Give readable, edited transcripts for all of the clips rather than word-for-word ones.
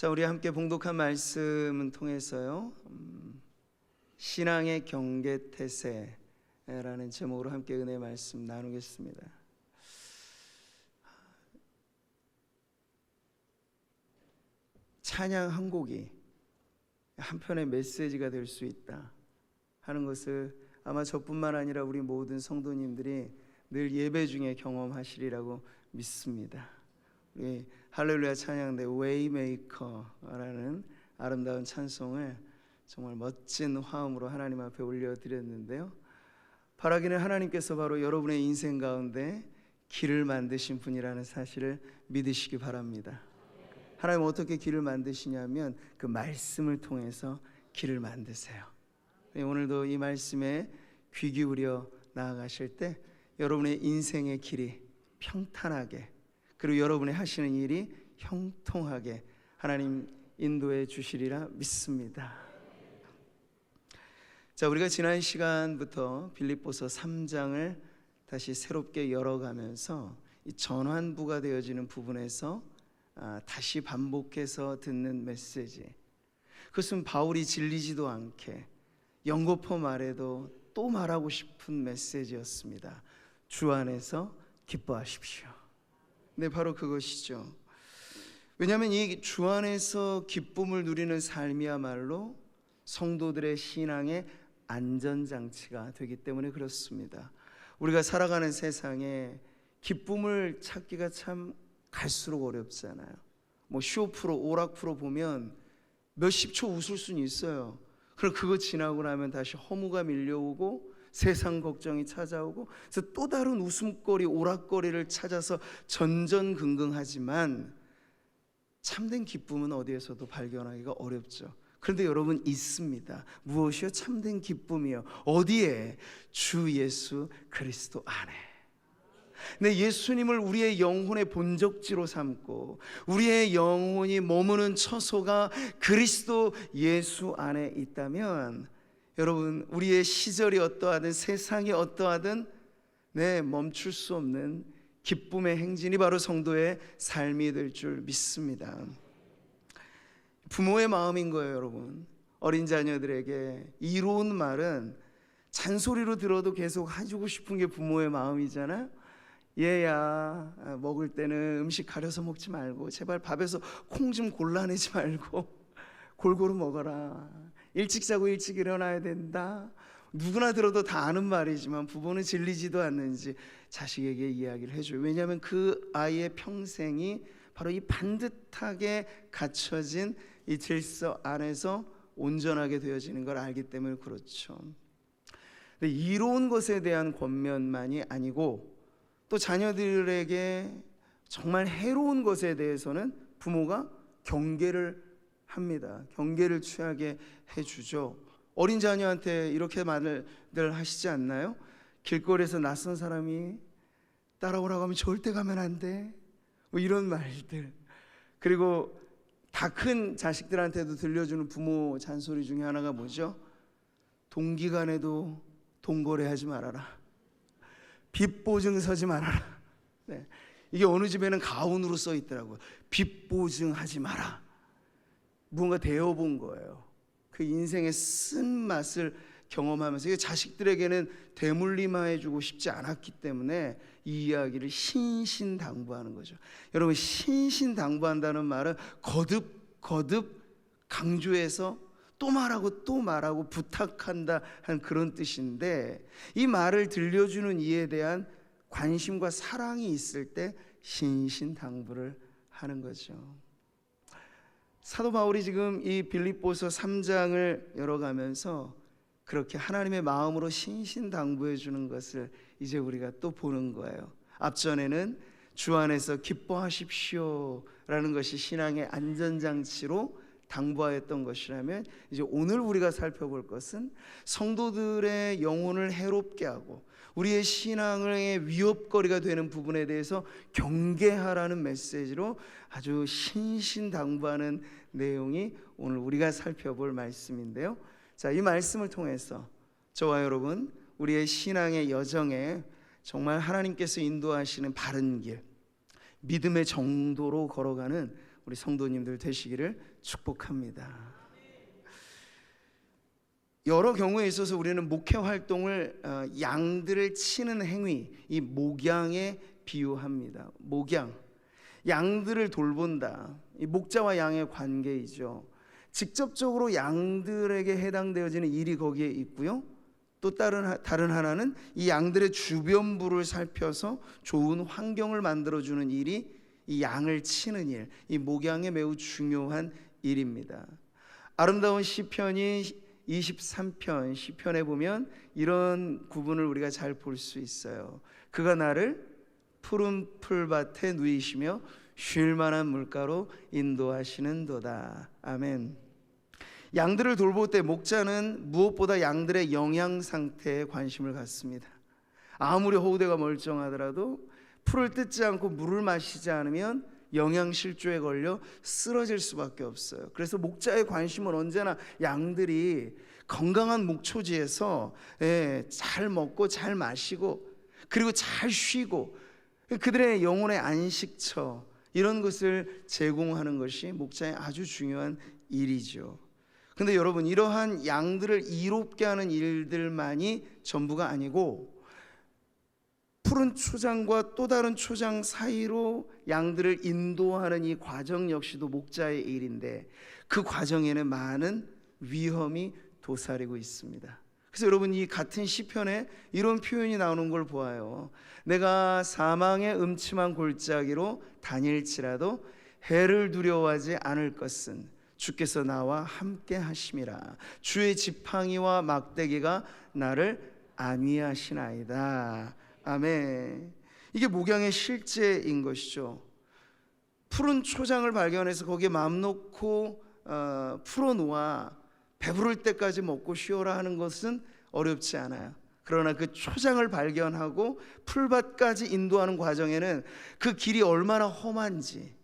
자, 우리 함께 봉독한 말씀을 통해서요, 신앙의 경계태세라는 제목으로 함께 은혜 말씀 나누겠습니다. 찬양 한 곡이 한편의 메시지가 될 수 있다 하는 것을 아마 저뿐만 아니라 우리 모든 성도님들이 늘 예배 중에 경험하시리라고 믿습니다. 우리 할렐루야 찬양대 웨이메이커라는 아름다운 찬송을 정말 멋진 화음으로 하나님 앞에 올려드렸는데요, 바라기는 하나님께서 바로 여러분의 인생 가운데 길을 만드신 분이라는 사실을 믿으시기 바랍니다. 하나님 어떻게 길을 만드시냐면 그 말씀을 통해서 길을 만드세요. 오늘도 이 말씀에 귀 기울여 나아가실 때 여러분의 인생의 길이 평탄하게, 그리고 여러분이 하시는 일이 형통하게 하나님 인도해 주시리라 믿습니다. 자, 우리가 지난 시간부터 빌립보서 3장을 다시 새롭게 열어가면서 이 전환부가 되어지는 부분에서 다시 반복해서 듣는 메시지, 그것은 바울이 질리지도 않게 연거푸 말해도 또 말하고 싶은 메시지였습니다. 주 안에서 기뻐하십시오. 네, 바로 그것이죠. 왜냐하면 이 주 안에서 기쁨을 누리는 삶이야말로 성도들의 신앙의 안전장치가 되기 때문에 그렇습니다. 우리가 살아가는 세상에 기쁨을 찾기가 참 갈수록 어렵잖아요. 뭐 쇼 프로, 오락 프로 보면 몇십 초 웃을 수는 있어요. 그럼 그거 지나고 나면 다시 허무가 밀려오고 세상 걱정이 찾아오고, 그래서 또 다른 웃음거리, 오락거리를 찾아서 전전긍긍하지만 참된 기쁨은 어디에서도 발견하기가 어렵죠. 그런데 여러분, 있습니다. 무엇이요? 참된 기쁨이요. 어디에? 주 예수 그리스도 안에. 네, 예수님을 우리의 영혼의 본적지로 삼고 우리의 영혼이 머무는 처소가 그리스도 예수 안에 있다면, 여러분, 우리의 시절이 어떠하든 세상이 어떠하든 멈출 수 없는 기쁨의 행진이 바로 성도의 삶이 될 줄 믿습니다. 부모의 마음인 거예요, 여러분. 어린 자녀들에게 이로운 말은 잔소리로 들어도 계속 해주고 싶은 게 부모의 마음이잖아요. 얘야, 먹을 때는 음식 가려서 먹지 말고 제발 밥에서 콩 좀 골라내지 말고 골고루 먹어라. 일찍 자고 일찍 일어나야 된다. 누구나 들어도 다 아는 말이지만 부모는 질리지도 않는지 자식에게 이야기를 해줘요. 왜냐하면 그 아이의 평생이 바로 이 반듯하게 갖춰진 이 질서 안에서 온전하게 되어지는 걸 알기 때문에 그렇죠. 근데 이로운 것에 대한 권면만이 아니고 또 자녀들에게 정말 해로운 것에 대해서는 부모가 경계를 합니다. 경계를 취하게 해주죠. 어린 자녀한테 이렇게 말을 하시지 않나요? 길거리에서 낯선 사람이 따라오라고 하면 절대 가면 안 돼, 뭐 이런 말들. 그리고 다 큰 자식들한테도 들려주는 부모 잔소리 중에 하나가 뭐죠? 동기간에도 돈거래하지 말아라, 빚보증 서지 말아라. 네. 이게 어느 집에는 가훈으로 써 있더라고요. 빚보증하지 마라. 무언가 되어본 거예요. 그 인생의 쓴맛을 경험하면서 이게 자식들에게는 대물림해주고 싶지 않았기 때문에 이 이야기를 신신당부하는 거죠. 여러분, 신신당부한다는 말은 거듭 강조해서 또 말하고 또 말하고 부탁한다 하는 그런 뜻인데, 이 말을 들려주는 이에 대한 관심과 사랑이 있을 때 신신당부를 하는 거죠. 사도 바울이 지금 이 빌립보서 3장을 열어가면서 그렇게 하나님의 마음으로 신신당부해 주는 것을 이제 우리가 또 보는 거예요. 앞전에는 주 안에서 기뻐하십시오 라는 것이 신앙의 안전장치로 당부하였던 것이라면, 이제 오늘 우리가 살펴볼 것은 성도들의 영혼을 해롭게 하고 우리의 신앙의 위협거리가 되는 부분에 대해서 경계하라는 메시지로 아주 신신당부하는 내용이 오늘 우리가 살펴볼 말씀인데요. 자, 이 말씀을 통해서 저와 여러분, 우리의 신앙의 여정에 정말 하나님께서 인도하시는 바른 길, 믿음의 정도로 걸어가는 우리 성도님들 되시기를 축복합니다. 여러 경우에 있어서 우리는 목회 활동을 양들을 치는 행위, 이 목양에 비유합니다. 목양, 양들을 돌본다. 이 목자와 양의 관계이죠. 직접적으로 양들에게 해당되어지는 일이 거기에 있고요. 또 다른 하나는 이 양들의 주변부를 살펴서 좋은 환경을 만들어주는 일이 이 양을 치는 일, 이 목양에 매우 중요한 일입니다. 아름다운 시편이 23편 시편에 보면 이런 구분을 우리가 잘 볼 수 있어요. 그가 나를 푸른 풀밭에 누이시며 쉴 만한 물가로 인도하시는도다. 아멘. 양들을 돌볼 때 목자는 무엇보다 양들의 영양 상태에 관심을 갖습니다. 아무리 호우대가 멀쩡하더라도 풀을 뜯지 않고 물을 마시지 않으면 영양실조에 걸려 쓰러질 수밖에 없어요. 그래서 목자의 관심은 언제나 양들이 건강한 목초지에서 잘 먹고 잘 마시고 그리고 잘 쉬고 그들의 영혼의 안식처, 이런 것을 제공하는 것이 목자의 아주 중요한 일이죠. 근데 여러분, 이러한 양들을 이롭게 하는 일들만이 전부가 아니고 푸른 초장과 또 다른 초장 사이로 양들을 인도하는 이 과정 역시도 목자의 일인데, 그 과정에는 많은 위험이 도사리고 있습니다. 그래서 여러분, 이 같은 시편에 이런 표현이 나오는 걸 보아요. 내가 사망의 음침한 골짜기로 다닐지라도 해를 두려워하지 않을 것은 주께서 나와 함께 하심이라. 주의 지팡이와 막대기가 나를 안위하시나이다. 아멘. 이게 목양의 실제인 것이죠. 푸른 초장을 발견해서 거기에 마음 놓고 풀어놓아 배부를 때까지 먹고 쉬어라 하는 것은 어렵지 않아요. 그러나 그 초장을 발견하고 풀밭까지 인도하는 과정에는 그 길이 얼마나 험한지,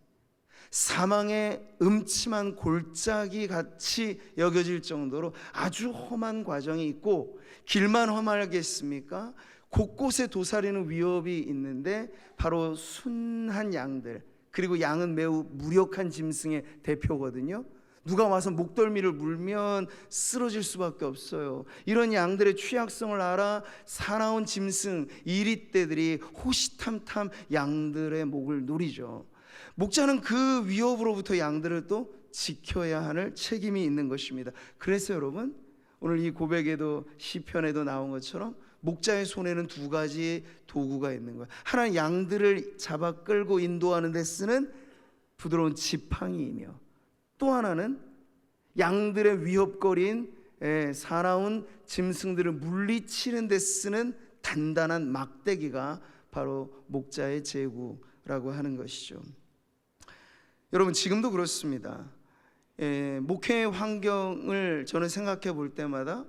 사망의 음침한 골짜기 같이 여겨질 정도로 아주 험한 과정이 있고, 길만 험하겠습니까? 곳곳에 도사리는 위협이 있는데, 바로 순한 양들, 그리고 양은 매우 무력한 짐승의 대표거든요. 누가 와서 목덜미를 물면 쓰러질 수밖에 없어요. 이런 양들의 취약성을 알아 사나운 짐승 이리떼들이 호시탐탐 양들의 목을 노리죠. 목자는 그 위협으로부터 양들을 또 지켜야 하는 책임이 있는 것입니다. 그래서 여러분, 오늘 이 고백에도 시편에도 나온 것처럼 목자의 손에는 두 가지 도구가 있는 거예요. 하나는 양들을 잡아 끌고 인도하는 데 쓰는 부드러운 지팡이이며, 또 하나는 양들의 위협거리인 사나운 짐승들을 물리치는 데 쓰는 단단한 막대기가 바로 목자의 제구라고 하는 것이죠. 여러분, 지금도 그렇습니다. 목회 환경을 저는 생각해 볼 때마다,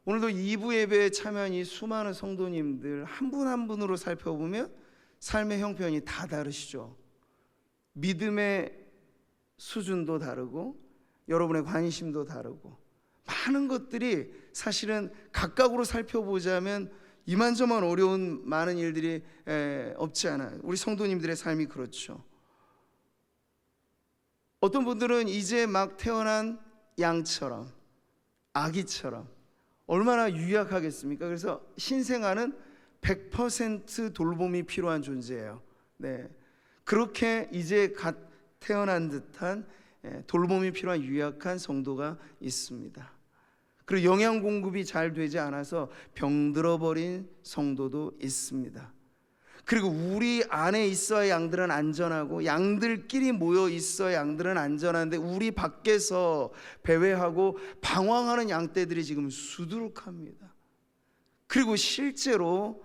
오늘도 2부 예배에 참여한 이 수많은 성도님들 한 분 한 분으로 살펴보면 삶의 형편이 다 다르시죠. 믿음의 수준도 다르고 여러분의 관심도 다르고, 많은 것들이 사실은 각각으로 살펴보자면 이만저만 어려운 많은 일들이 없지 않아요. 우리 성도님들의 삶이 그렇죠. 어떤 분들은 이제 막 태어난 양처럼, 아기처럼 얼마나 유약하겠습니까? 그래서 신생아는 100% 돌봄이 필요한 존재예요. 그렇게 이제 갓 태어난 듯한 돌봄이 필요한 유약한 성도가 있습니다. 그리고 영양 공급이 잘 되지 않아서 병들어버린 성도도 있습니다. 그리고 우리 안에 있어야 양들은 안전하고, 양들끼리 모여 있어야 양들은 안전한데, 우리 밖에서 배회하고 방황하는 양떼들이 지금 수두룩합니다. 그리고 실제로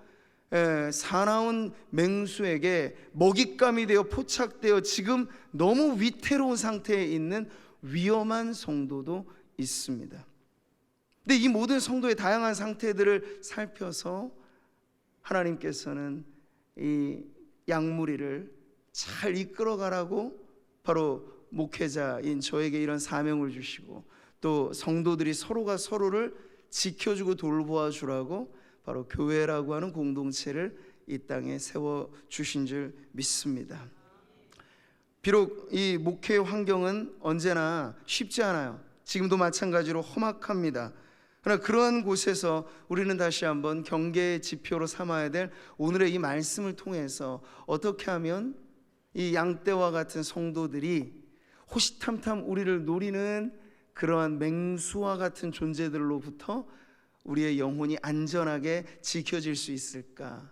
사나운 맹수에게 먹잇감이 되어 포착되어 지금 너무 위태로운 상태에 있는 위험한 성도도 있습니다. 근데 이 모든 성도의 다양한 상태들을 살펴서 하나님께서는 이 양무리를 잘 이끌어가라고 바로 목회자인 저에게 이런 사명을 주시고, 또 성도들이 서로가 서로를 지켜주고 돌보아 주라고 바로 교회라고 하는 공동체를 이 땅에 세워주신 줄 믿습니다. 비록 이 목회 환경은 언제나 쉽지 않아요. 지금도 마찬가지로 험악합니다. 그러나 그러한 곳에서 우리는 다시 한번 경계의 지표로 삼아야 될 오늘의 이 말씀을 통해서 어떻게 하면 이 양떼와 같은 성도들이 호시탐탐 우리를 노리는 그러한 맹수와 같은 존재들로부터 우리의 영혼이 안전하게 지켜질 수 있을까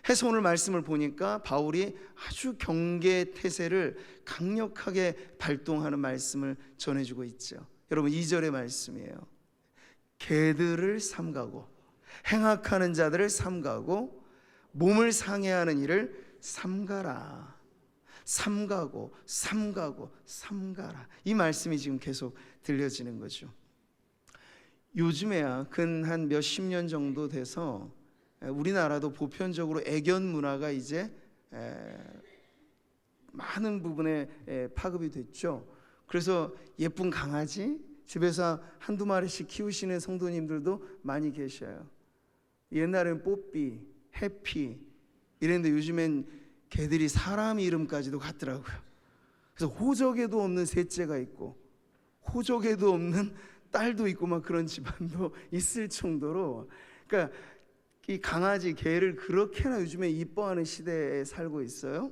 해서 오늘 말씀을 보니까 바울이 아주 경계 태세를 강력하게 발동하는 말씀을 전해주고 있죠. 여러분 2절의 말씀이에요. 개들을 삼가고 행악하는 자들을 삼가고 몸을 상해하는 일을 삼가라. 삼가고 삼가고 삼가라. 이 말씀이 지금 계속 들려지는 거죠. 요즘에야 근 한 몇십 년 정도 돼서 우리나라도 보편적으로 애견 문화가 이제 많은 부분에 파급이 됐죠. 그래서 예쁜 강아지 집에서 한두 마리씩 키우시는 성도님들도 많이 계셔요. 옛날엔 뽀삐, 해피 이랬는데 요즘엔 개들이 사람 이름까지도 갖더라고요. 그래서 호적에도 없는 셋째가 있고 호적에도 없는 딸도 있고 막 그런 집안도 있을 정도로, 그러니까 이 강아지, 개를 그렇게나 요즘에 이뻐하는 시대에 살고 있어요.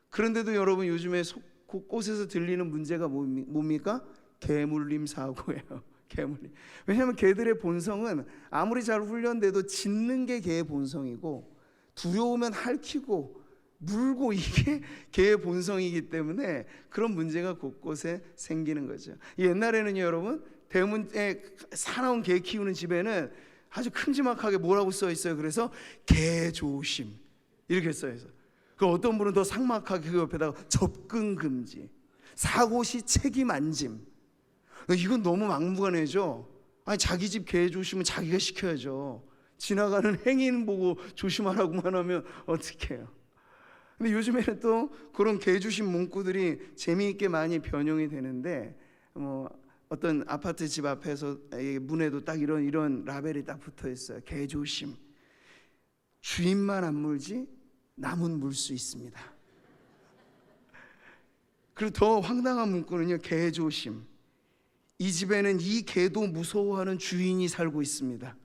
그런데도 여러분 요즘에 곳곳에서 들리는 문제가 뭡니까? 개물림 사고예요. 개물림. 왜냐하면 개들의 본성은 아무리 잘 훈련돼도 짖는 게 개의 본성이고 두려우면 핥히고 물고 이게 개의 본성이기 때문에 그런 문제가 곳곳에 생기는 거죠. 옛날에는 여러분 대문에 사나운 개 키우는 집에는 아주 큼지막하게 뭐라고 써 있어요. 그래서 개 조심 이렇게 써 있어요. 그 어떤 분은 더 삭막하게 그 옆에다가 접근 금지, 사고 시 책임 안 짐. 이건 너무 막무가내죠. 아니 자기 집 개 조심은 자기가 시켜야죠. 지나가는 행인 보고 조심하라고만 하면 어떡해요. 근데 요즘에는 또 그런 개 조심 문구들이 재미있게 많이 변형이 되는데 어떤 아파트 집 앞에서 문에도 딱 이런 라벨이 딱 붙어 있어요. 개 조심. 주인만 안 물지 남은 물 수 있습니다. 그리고 더 황당한 문구는요. 개 조심. 이 집에는 이 개도 무서워하는 주인이 살고 있습니다.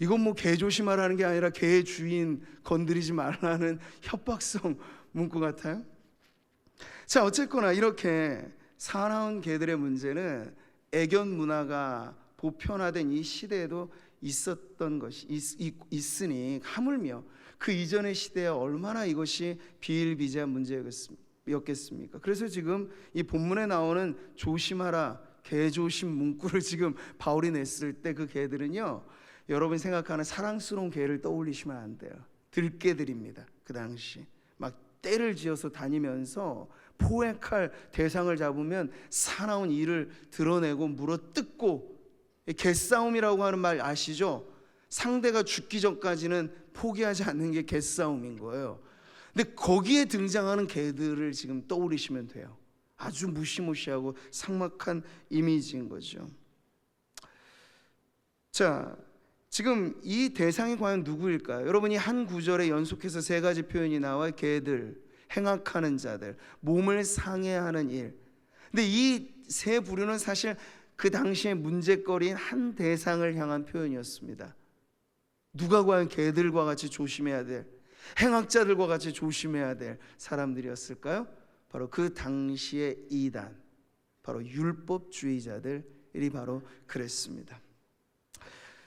이건 뭐 개 조심하라는 게 아니라 개의 주인 건드리지 말라는 협박성 문구 같아요. 자, 어쨌거나 이렇게 사나운 개들의 문제는 애견 문화가 보편화된 이 시대에도 있었던 것이 있으니 하물며 그 이전의 시대에 얼마나 이것이 비일비재한 문제였겠습니까? 그래서 지금 이 본문에 나오는 조심하라 개조심 문구를 지금 바울이 냈을 때 그 개들은요, 여러분이 생각하는 사랑스러운 개를 떠올리시면 안 돼요. 들개들입니다. 그 당시 막 떼를 지어서 다니면서 포획할 대상을 잡으면 사나운 이를 드러내고 물어뜯고, 개싸움이라고 하는 말 아시죠? 상대가 죽기 전까지는 포기하지 않는 게 개싸움인 거예요. 근데 거기에 등장하는 개들을 지금 떠올리시면 돼요. 아주 무시무시하고 삭막한 이미지인 거죠. 자, 지금 이 대상이 과연 누구일까요? 여러분이 한 구절에 연속해서 세 가지 표현이 나와 개들, 행악하는 자들, 몸을 상해하는 일. 근데 이 세 부류는 사실 그 당시의 문제거리인 한 대상을 향한 표현이었습니다. 누가 과연 개들과 같이 조심해야 될, 행악자들과 같이 조심해야 될 사람들이었을까요? 바로 그 당시의 이단, 바로 율법주의자들이 바로 그랬습니다.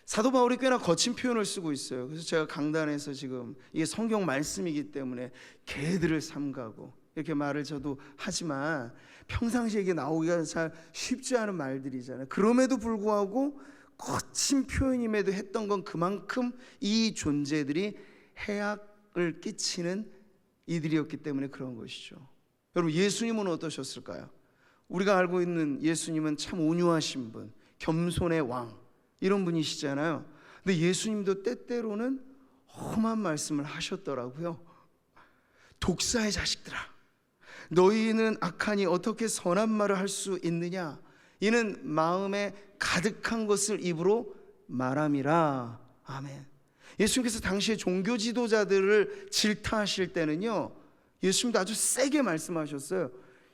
사도 바울이 꽤나 거친 표현을 쓰고 있어요. 그래서 제가 강단에서 지금 이게 성경 말씀이기 때문에 개들을 삼가고 이렇게 말을 저도 하지만 평상시에 이게 나오기가 잘 쉽지 않은 말들이잖아요. 그럼에도 불구하고 거친 표현임에도 했던 건 그만큼 이 존재들이 해악을 끼치는 이들이었기 때문에 그런 것이죠. 여러분, 예수님은 어떠셨을까요? 우리가 알고 있는 예수님은 참 온유하신 분, 겸손의 왕, 이런 분이시잖아요. 근데 예수님도 때때로는 험한 말씀을 하셨더라고요. 독사의 자식들아, 너희는 악하니 어떻게 선한 말을 할 수 있느냐? 이는 마음에 가득한 것을 입으로 말함이라. 아멘. 예수님께서 당시에 종교 지도자들을 질타하실 때는요, 예수님도 아주 세게 말씀하셨어요.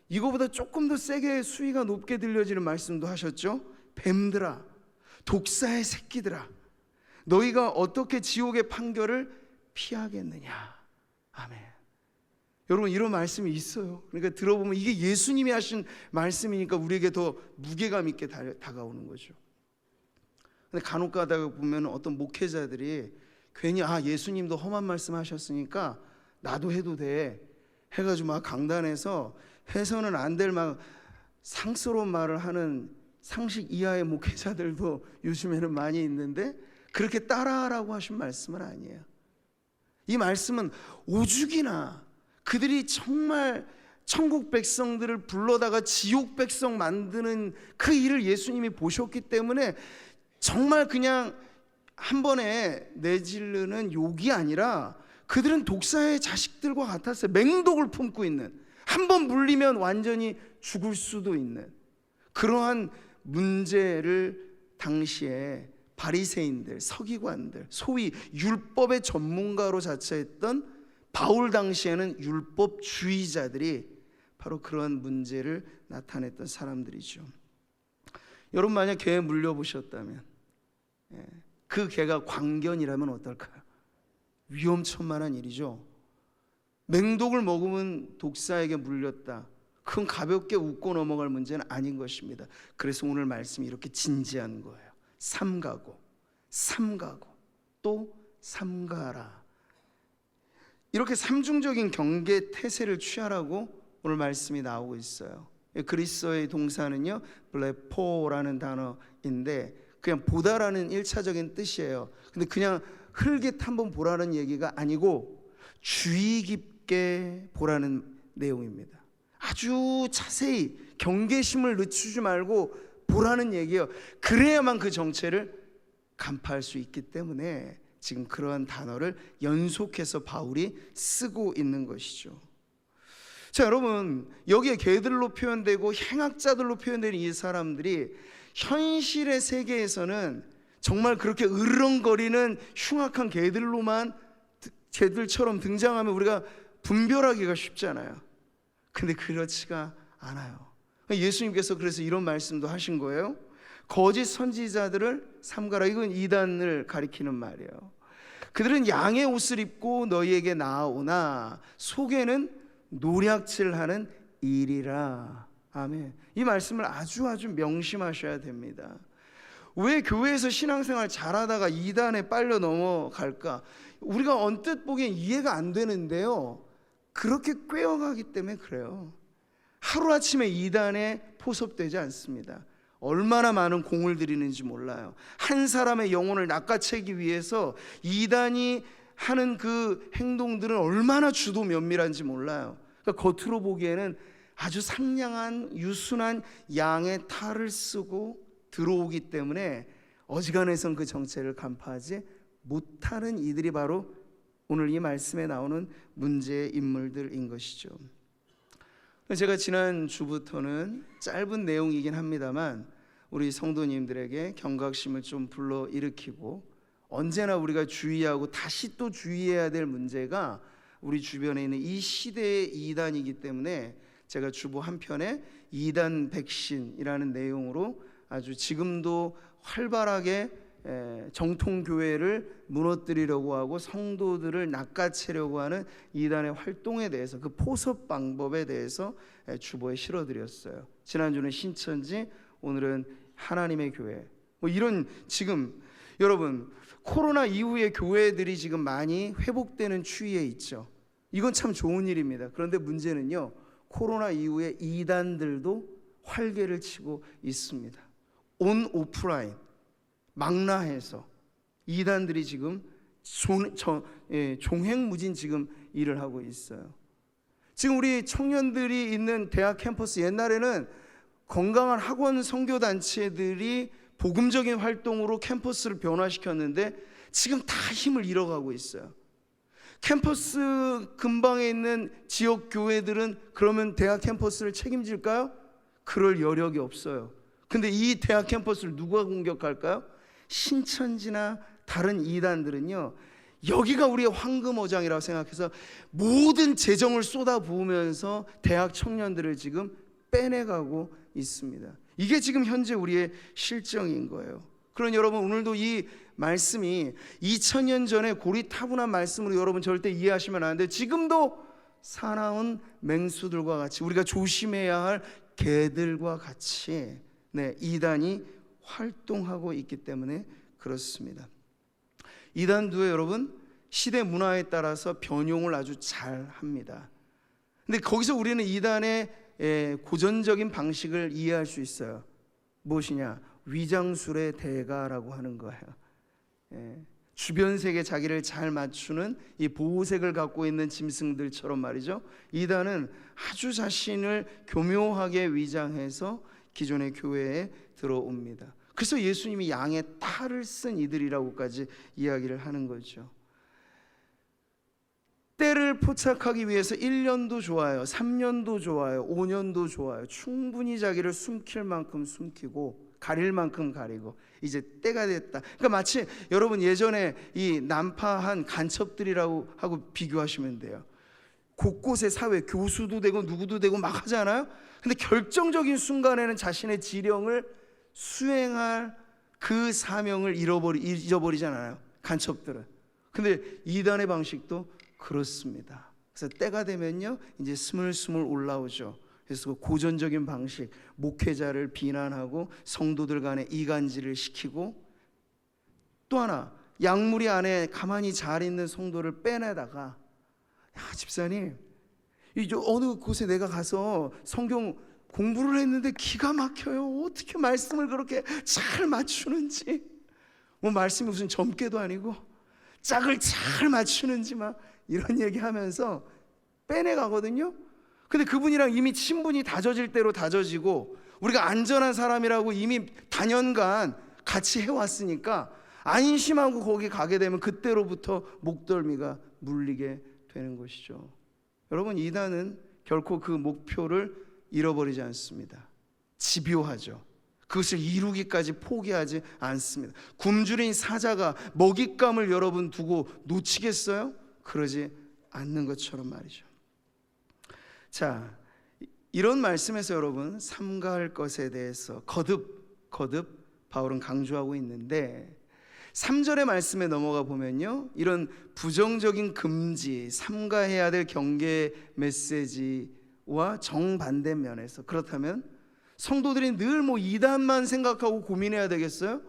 이거보다 조금 더 세게 수위가 높게 들려지는 말씀도 하셨죠. 뱀들아, 독사의 새끼들아, 너희가 어떻게 지옥의 판결을 피하겠느냐. 아멘. 여러분, 이런 말씀이 있어요. 그러니까 들어보면 이게 예수님이 하신 말씀이니까 우리에게 더 무게감 있게 다가오는 거죠. 근데 간혹 가다가 보면 어떤 목회자들이 괜히 예수님도 험한 말씀 하셨으니까 나도 해도 돼 해가지고 막 강단에서 해서는 안 될 막 상스러운 말을 하는 상식 이하의 목회자들도 요즘에는 많이 있는데, 그렇게 따라하라고 하신 말씀은 아니에요. 이 말씀은 오죽이나 그들이 정말 천국 백성들을 불러다가 지옥 백성 만드는 그 일을 예수님이 보셨기 때문에 정말 그냥 한 번에 내지르는 욕이 아니라 그들은 독사의 자식들과 같았어요. 맹독을 품고 있는, 한 번 물리면 완전히 죽을 수도 있는 그러한 문제를 당시에 바리새인들, 서기관들, 소위 율법의 전문가로 자처했던 바울 당시에는 율법주의자들이 바로 그런 문제를 나타냈던 사람들이죠. 여러분, 만약 개에 물려보셨다면, 그 개가 광견이라면 어떨까요? 위험천만한 일이죠. 맹독을 먹으면 독사에게 물렸다, 그건 가볍게 웃고 넘어갈 문제는 아닌 것입니다. 그래서 오늘 말씀이 이렇게 진지한 거예요. 삼가고 삼가고 또 삼가라, 이렇게 삼중적인 경계 태세를 취하라고 오늘 말씀이 나오고 있어요. 그리스어의 동사는요, 블레포라는 단어인데 그냥 보다라는 1차적인 뜻이에요. 근데 그냥 흘깃 한번 보라는 얘기가 아니고 주의 깊게 보라는 내용입니다. 아주 자세히 경계심을 늦추지 말고 보라는 얘기예요. 그래야만 그 정체를 간파할 수 있기 때문에 지금 그러한 단어를 연속해서 바울이 쓰고 있는 것이죠. 자, 여러분, 여기에 개들로 표현되고 행악자들로 표현되는 이 사람들이 현실의 세계에서는 정말 그렇게 으르렁거리는 흉악한 개들처럼 등장하면 우리가 분별하기가 쉽잖아요. 근데 그렇지가 않아요. 예수님께서 그래서 이런 말씀도 하신 거예요. 거짓 선지자들을 삼가라. 이건 이단을 가리키는 말이에요. 그들은 양의 옷을 입고 너희에게 나아오나 속에는 노략질하는 일이라. 아멘. 이 말씀을 아주 명심하셔야 됩니다. 왜 교회에서 신앙생활 잘하다가 이단에 빨려 넘어갈까? 우리가 언뜻 보기엔 이해가 안 되는데요, 그렇게 꿰어가기 때문에 그래요. 하루아침에 이단에 포섭되지 않습니다. 얼마나 많은 공을 들이는지 몰라요. 한 사람의 영혼을 낚아채기 위해서 이단이 하는 그 행동들은 얼마나 주도 면밀한지 몰라요. 그러니까 겉으로 보기에는 아주 상냥한 유순한 양의 탈을 쓰고 들어오기 때문에 어지간해선 그 정체를 간파하지 못하는 이들이 바로 오늘 이 말씀에 나오는 문제의 인물들인 것이죠. 제가 지난 주부터는 짧은 내용이긴 합니다만 우리 성도님들에게 경각심을 좀 불러일으키고, 언제나 우리가 주의하고 다시 또 주의해야 될 문제가 우리 주변에 있는 이 시대의 이단이기 때문에 제가 주보 한편에 이단 백신이라는 내용으로 아주 지금도 활발하게 정통교회를 무너뜨리려고 하고 성도들을 낚아채려고 하는 이단의 활동에 대해서, 그 포섭 방법에 대해서 주보에 실어드렸어요. 지난주는 신천지, 오늘은 하나님의 교회. 이런, 지금 여러분 코로나 이후에 교회들이 지금 많이 회복되는 추이에 있죠. 이건 참 좋은 일입니다. 그런데 문제는요, 코로나 이후에 이단들도 활개를 치고 있습니다. 온 오프라인 망라해서 이단들이 지금 종횡무진 지금 일을 하고 있어요. 지금 우리 청년들이 있는 대학 캠퍼스, 옛날에는 건강한 학원 선교단체들이 복음적인 활동으로 캠퍼스를 변화시켰는데 지금 다 힘을 잃어가고 있어요. 캠퍼스 근방에 있는 지역 교회들은 그러면 대학 캠퍼스를 책임질까요? 그럴 여력이 없어요. 근데 이 대학 캠퍼스를 누가 공격할까요? 신천지나 다른 이단들은요, 여기가 우리의 황금어장이라고 생각해서 모든 재정을 쏟아부으면서 대학 청년들을 지금 빼내가고 있습니다. 이게 지금 현재 우리의 실정인 거예요. 그러니 여러분, 오늘도 이 말씀이 2000년 전에 고리타분한 말씀으로 여러분 절대 이해하시면 안 돼요. 지금도 사나운 맹수들과 같이, 우리가 조심해야 할 개들과 같이 이단이 활동하고 있기 때문에 그렇습니다. 이단도 여러분 시대 문화에 따라서 변용을 아주 잘 합니다. 근데 거기서 우리는 이단의 고전적인 방식을 이해할 수 있어요. 무엇이냐? 위장술의 대가라고 하는 거예요. 주변 색에 자기를 잘 맞추는 이 보호색을 갖고 있는 짐승들처럼 말이죠. 이단은 아주 자신을 교묘하게 위장해서 기존의 교회에 들어옵니다. 그래서 예수님이 양의 탈을 쓴 이들이라고까지 이야기를 하는 거죠. 때를 포착하기 위해서 1년도 좋아요, 3년도 좋아요, 5년도 좋아요. 충분히 자기를 숨길 만큼 숨기고 가릴 만큼 가리고 이제 때가 됐다. 그러니까 마치 여러분 예전에 이 난파한 간첩들이라고 하고 비교하시면 돼요. 곳곳에 사회, 교수도 되고 누구도 되고 막 하잖아요. 근데 결정적인 순간에는 자신의 지령을 수행할 그 사명을 잊어버리잖아요, 간첩들은. 근데 이단의 방식도 그렇습니다. 그래서 때가 되면요 이제 스물스물 올라오죠. 그래서 고전적인 방식, 목회자를 비난하고 성도들 간에 이간질을 시키고, 또 하나 양무리 안에 가만히 잘 있는 성도를 빼내다가, 야 집사님, 어느 곳에 내가 가서 성경 공부를 했는데 기가 막혀요. 어떻게 말씀을 그렇게 잘 맞추는지, 뭐 말씀이 무슨 점괘도 아니고 짝을 잘 맞추는지 막 이런 얘기하면서 빼내가거든요. 근데 그분이랑 이미 친분이 다져질 대로 다져지고 우리가 안전한 사람이라고 이미 단연간 같이 해왔으니까 안심하고 거기 가게 되면 그때로부터 목덜미가 물리게 되는 것이죠. 여러분, 이단은 결코 그 목표를 잃어버리지 않습니다. 집요하죠. 그것을 이루기까지 포기하지 않습니다. 굶주린 사자가 먹잇감을 여러분 두고 놓치겠어요? 그러지 않는 것처럼 말이죠. 자, 이런 말씀에서 여러분 삼가할 것에 대해서 거듭 바울은 강조하고 있는데, 3절의 말씀에 넘어가 보면요, 이런 부정적인 금지, 삼가해야 될 경계 메시지와 정반대 면에서, 그렇다면 성도들이 늘 뭐 이단만 생각하고 고민해야 되겠어요?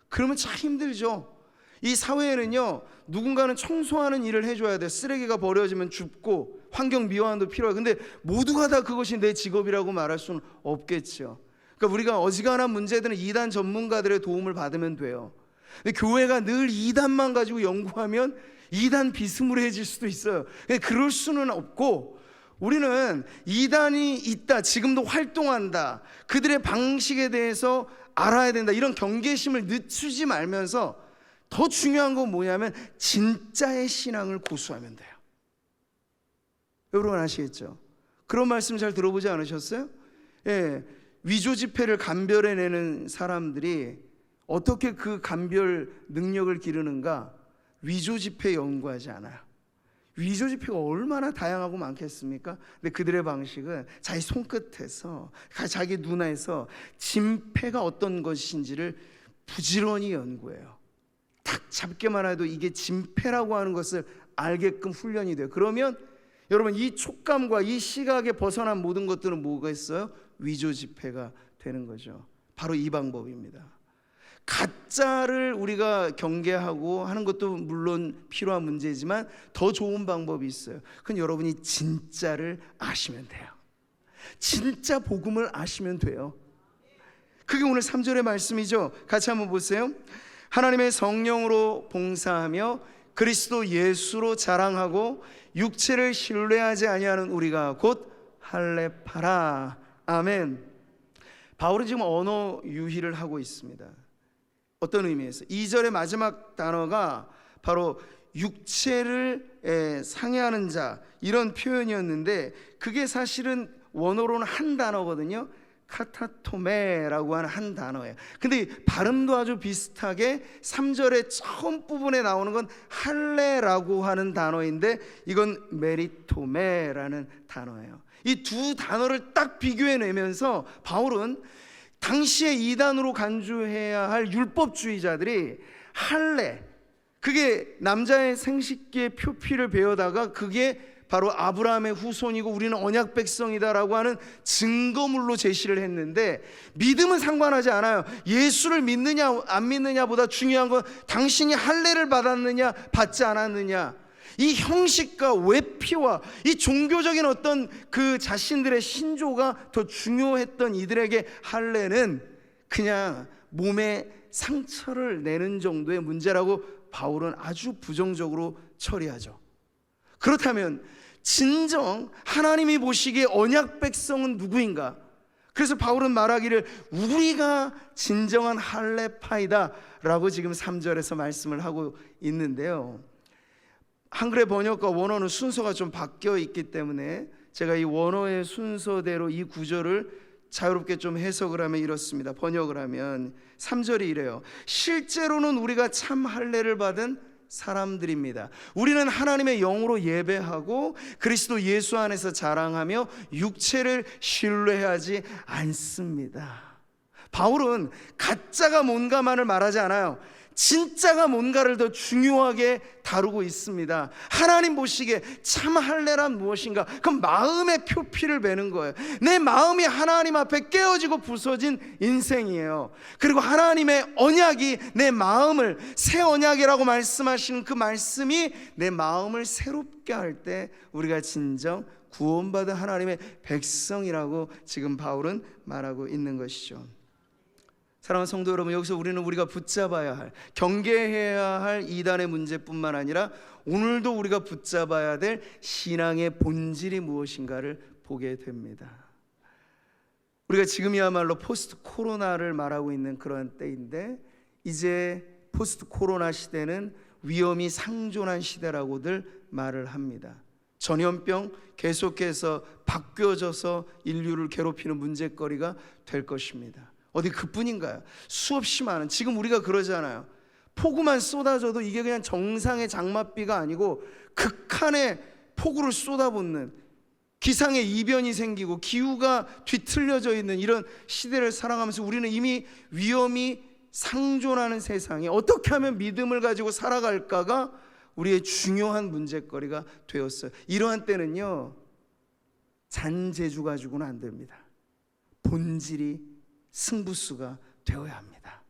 그러면 참 힘들죠. 이 사회에는요, 누군가는 청소하는 일을 해줘야 돼. 쓰레기가 버려지면 줍고 환경 미화도 필요해요. 근데 모두가 다 그것이 내 직업이라고 말할 수는 없겠죠. 그러니까 우리가 어지간한 문제들은 이단 전문가들의 도움을 받으면 돼요. 근데 교회가 늘 이단만 가지고 연구하면 이단 비스무리해질 수도 있어요. 근데 그럴 수는 없고, 우리는 이단이 있다, 지금도 활동한다, 그들의 방식에 대해서 알아야 된다, 이런 경계심을 늦추지 말면서 더 중요한 건 뭐냐면 진짜의 신앙을 고수하면 돼요. 여러분 아시겠죠? 그런 말씀 잘 들어보지 않으셨어요? 예, 위조 지폐를 감별해내는 사람들이 어떻게 그 감별 능력을 기르는가? 위조 지폐 연구하지 않아요. 위조 지폐가 얼마나 다양하고 많겠습니까? 근데 그들의 방식은 자기 손끝에서, 자기 눈에서 진폐가 어떤 것인지를 부지런히 연구해요. 딱 잡기만 해도 이게 진폐라고 하는 것을 알게끔 훈련이 돼요. 그러면 여러분, 이 촉감과 이 시각에 벗어난 모든 것들은 뭐가 있어요? 위조 지폐가 되는 거죠. 바로 이 방법입니다. 가짜를 우리가 경계하고 하는 것도 물론 필요한 문제지만 더 좋은 방법이 있어요. 그건 여러분이 진짜를 아시면 돼요. 진짜 복음을 아시면 돼요. 그게 오늘 3절의 말씀이죠. 같이 한번 보세요. 하나님의 성령으로 봉사하며 그리스도 예수로 자랑하고 육체를 신뢰하지 아니하는 우리가 곧 할례파라. 아멘. 바울은 지금 언어 유희를 하고 있습니다. 어떤 의미에서? 2절의 마지막 단어가 바로 육체를 상해하는 자, 이런 표현이었는데 그게 사실은 원어로는 한 단어거든요. 카타토메라고 하는 한 단어예요. 근데 발음도 아주 비슷하게 3절의 처음 부분에 나오는 건 할례라고 하는 단어인데 이건 메리토메라는 단어예요. 이 두 단어를 딱 비교해내면서 바울은 당시에 이단으로 간주해야 할 율법주의자들이 할례, 그게 남자의 생식기의 표피를 베어다가 그게 바로 아브라함의 후손이고 우리는 언약 백성이다라고 하는 증거물로 제시를 했는데, 믿음은 상관하지 않아요. 예수를 믿느냐 안 믿느냐보다 중요한 건 당신이 할례를 받았느냐 받지 않았느냐, 이 형식과 외피와 이 종교적인 어떤 그 자신들의 신조가 더 중요했던 이들에게 할례는 그냥 몸에 상처를 내는 정도의 문제라고 바울은 아주 부정적으로 처리하죠. 그렇다면 진정 하나님이 보시기에 언약 백성은 누구인가? 그래서 바울은 말하기를 우리가 진정한 할례파이다 라고 지금 3절에서 말씀을 하고 있는데요, 한글의 번역과 원어는 순서가 좀 바뀌어 있기 때문에 제가 이 원어의 순서대로 이 구절을 자유롭게 좀 해석을 하면 이렇습니다. 번역을 하면 3절이 이래요. 실제로는 우리가 참 할례를 받은 사람들입니다. 우리는 하나님의 영으로 예배하고 그리스도 예수 안에서 자랑하며 육체를 신뢰하지 않습니다. 바울은 가짜가 뭔가만을 말하지 않아요. 진짜가 뭔가를 더 중요하게 다루고 있습니다. 하나님 보시기에 참 할례란 무엇인가? 그럼 마음의 표피를 베는 거예요. 내 마음이 하나님 앞에 깨어지고 부서진 인생이에요. 그리고 하나님의 언약이 내 마음을, 새 언약이라고 말씀하시는 그 말씀이 내 마음을 새롭게 할 때 우리가 진정 구원받은 하나님의 백성이라고 지금 바울은 말하고 있는 것이죠. 사랑하는 성도 여러분, 여기서 우리가 붙잡아야 할, 경계해야 할 이단의 문제뿐만 아니라 오늘도 우리가 붙잡아야 될 신앙의 본질이 무엇인가를 보게 됩니다. 우리가 지금이야말로 포스트 코로나를 말하고 있는 그런 때인데, 이제 포스트 코로나 시대는 위험이 상존한 시대라고들 말을 합니다. 전염병 계속해서 바뀌어져서 인류를 괴롭히는 문제거리가 될 것입니다. 어디 그뿐인가요? 수없이 많은, 지금 우리가 그러잖아요. 폭우만 쏟아져도 이게 그냥 정상의 장맛비가 아니고 극한의 폭우를 쏟아붓는, 기상의 이변이 생기고 기후가 뒤틀려져 있는 이런 시대를 살아가면서 우리는 이미 위험이 상존하는 세상에 어떻게 하면 믿음을 가지고 살아갈까가 우리의 중요한 문제거리가 되었어요. 이러한 때는요, 잔재주 가지고는 안 됩니다. 본질이 승부수가 되어야 합니다.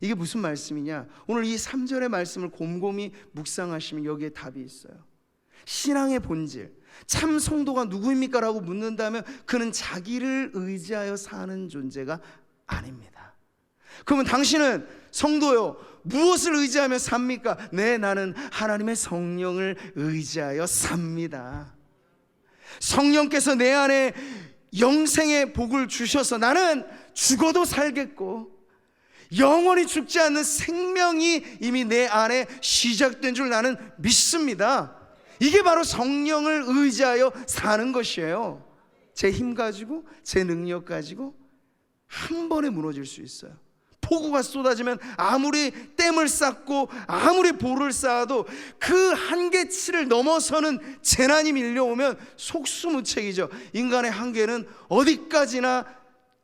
이게 무슨 말씀이냐? 오늘 이 3절의 말씀을 곰곰이 묵상하시면 여기에 답이 있어요. 신앙의 본질, 참 성도가 누구입니까? 라고 묻는다면 그는 자기를 의지하여 사는 존재가 아닙니다. 그러면 당신은 성도요, 무엇을 의지하며 삽니까? 네, 나는 하나님의 성령을 의지하여 삽니다. 성령께서 내 안에 영생의 복을 주셔서 나는 죽어도 살겠고 영원히 죽지 않는 생명이 이미 내 안에 시작된 줄 나는 믿습니다. 이게 바로 성령을 의지하여 사는 것이에요. 제 힘 가지고, 제 능력 가지고 한 번에 무너질 수 있어요. 폭우가 쏟아지면 아무리 댐을 쌓고 아무리 볼을 쌓아도 그 한계치를 넘어서는 재난이 밀려오면 속수무책이죠. 인간의 한계는 어디까지나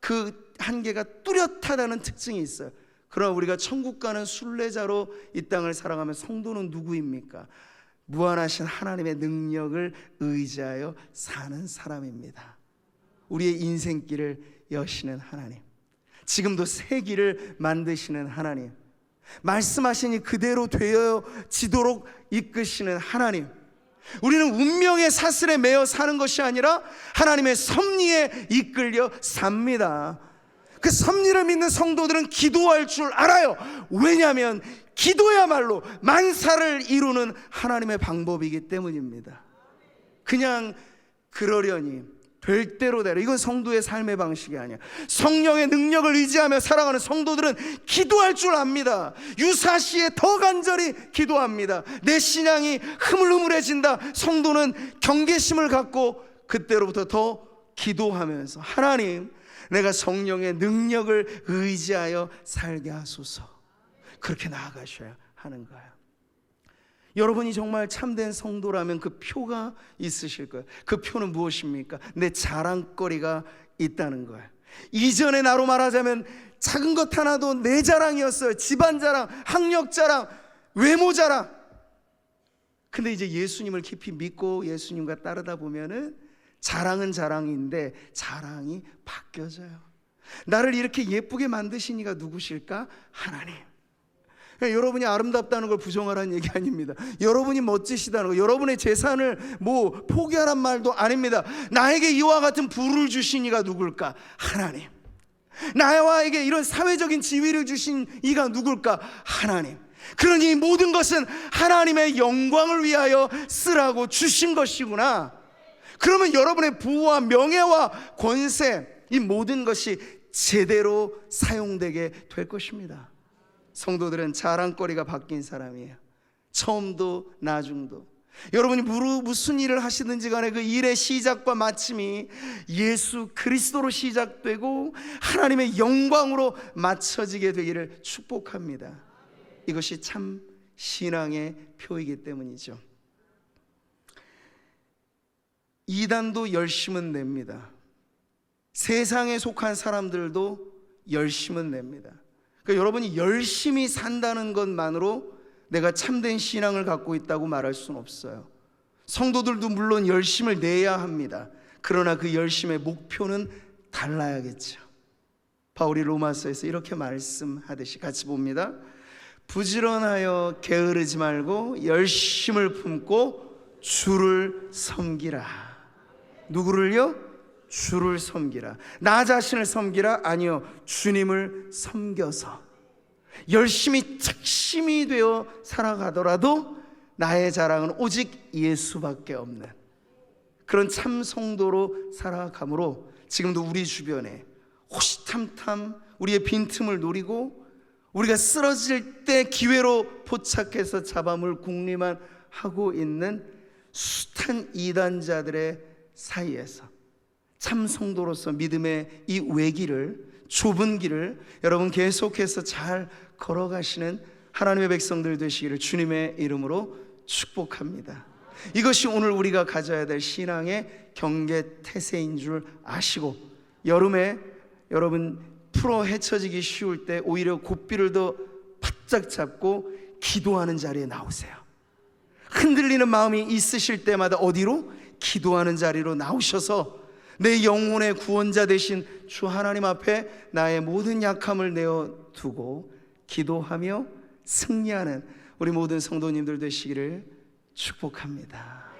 그 한계가 뚜렷하다는 특징이 있어요. 그러나 우리가 천국 가는 순례자로 이 땅을 살아가면 성도는 누구입니까? 무한하신 하나님의 능력을 의지하여 사는 사람입니다. 우리의 인생길을 여시는 하나님, 지금도 새 길을 만드시는 하나님, 말씀하시니 그대로 되어지도록 이끄시는 하나님, 우리는 운명의 사슬에 매여 사는 것이 아니라 하나님의 섭리에 이끌려 삽니다. 그 섭리를 믿는 성도들은 기도할 줄 알아요. 왜냐하면 기도야말로 만사를 이루는 하나님의 방법이기 때문입니다. 그냥 그러려니 될 대로 되라, 이건 성도의 삶의 방식이 아니야. 성령의 능력을 의지하며 살아가는 성도들은 기도할 줄 압니다. 유사시에 더 간절히 기도합니다. 내 신앙이 흐물흐물해진다, 성도는 경계심을 갖고 그때로부터 더 기도하면서 하나님, 내가 성령의 능력을 의지하여 살게 하소서. 그렇게 나아가셔야 하는 거예요. 여러분이 정말 참된 성도라면 그 표가 있으실 거예요. 그 표는 무엇입니까? 내 자랑거리가 있다는 거예요. 이전에 나로 말하자면 작은 것 하나도 내 자랑이었어요. 집안 자랑, 학력 자랑, 외모 자랑. 근데 이제 예수님을 깊이 믿고 예수님과 따르다 보면은 자랑은 자랑인데 자랑이 바뀌어져요. 나를 이렇게 예쁘게 만드신 이가 누구실까? 하나님. 여러분이 아름답다는 걸 부정하라는 얘기 아닙니다. 여러분이 멋지시다는 거, 여러분의 재산을 뭐 포기하란 말도 아닙니다. 나에게 이와 같은 부를 주신 이가 누굴까? 하나님. 나와에게 이런 사회적인 지위를 주신 이가 누굴까? 하나님. 그러니 모든 것은 하나님의 영광을 위하여 쓰라고 주신 것이구나. 그러면 여러분의 부와 명예와 권세, 이 모든 것이 제대로 사용되게 될 것입니다. 성도들은 자랑거리가 바뀐 사람이에요. 처음도 나중도. 여러분이 무슨 일을 하시든지 간에 그 일의 시작과 마침이 예수 그리스도로 시작되고 하나님의 영광으로 맞춰지게 되기를 축복합니다. 이것이 참 신앙의 표이기 때문이죠. 이단도 열심은 냅니다. 세상에 속한 사람들도 열심은 냅니다. 그러니까 여러분이 열심히 산다는 것만으로 내가 참된 신앙을 갖고 있다고 말할 수는 없어요. 성도들도 물론 열심을 내야 합니다. 그러나 그 열심의 목표는 달라야겠죠. 바울이 로마서에서 이렇게 말씀하듯이 같이 봅니다. 부지런하여 게으르지 말고 열심을 품고 주를 섬기라. 누구를요? 주를 섬기라. 나 자신을 섬기라? 아니요, 주님을 섬겨서 열심히 특심이 되어 살아가더라도 나의 자랑은 오직 예수밖에 없는 그런 참 성도로 살아가므로 지금도 우리 주변에 호시탐탐 우리의 빈틈을 노리고 우리가 쓰러질 때 기회로 포착해서 잡아물 궁리만 하고 있는 숱한 이단자들의 사이에서 참 성도로서 믿음의 이 외길을, 좁은 길을 여러분 계속해서 잘 걸어가시는 하나님의 백성들 되시기를 주님의 이름으로 축복합니다. 이것이 오늘 우리가 가져야 될 신앙의 경계태세인 줄 아시고, 여름에 여러분 풀어 헤쳐지기 쉬울 때 오히려 고삐를 더 바짝 잡고 기도하는 자리에 나오세요. 흔들리는 마음이 있으실 때마다 어디로? 기도하는 자리로 나오셔서 내 영혼의 구원자 되신 주 하나님 앞에 나의 모든 약함을 내어두고 기도하며 승리하는 우리 모든 성도님들 되시기를 축복합니다.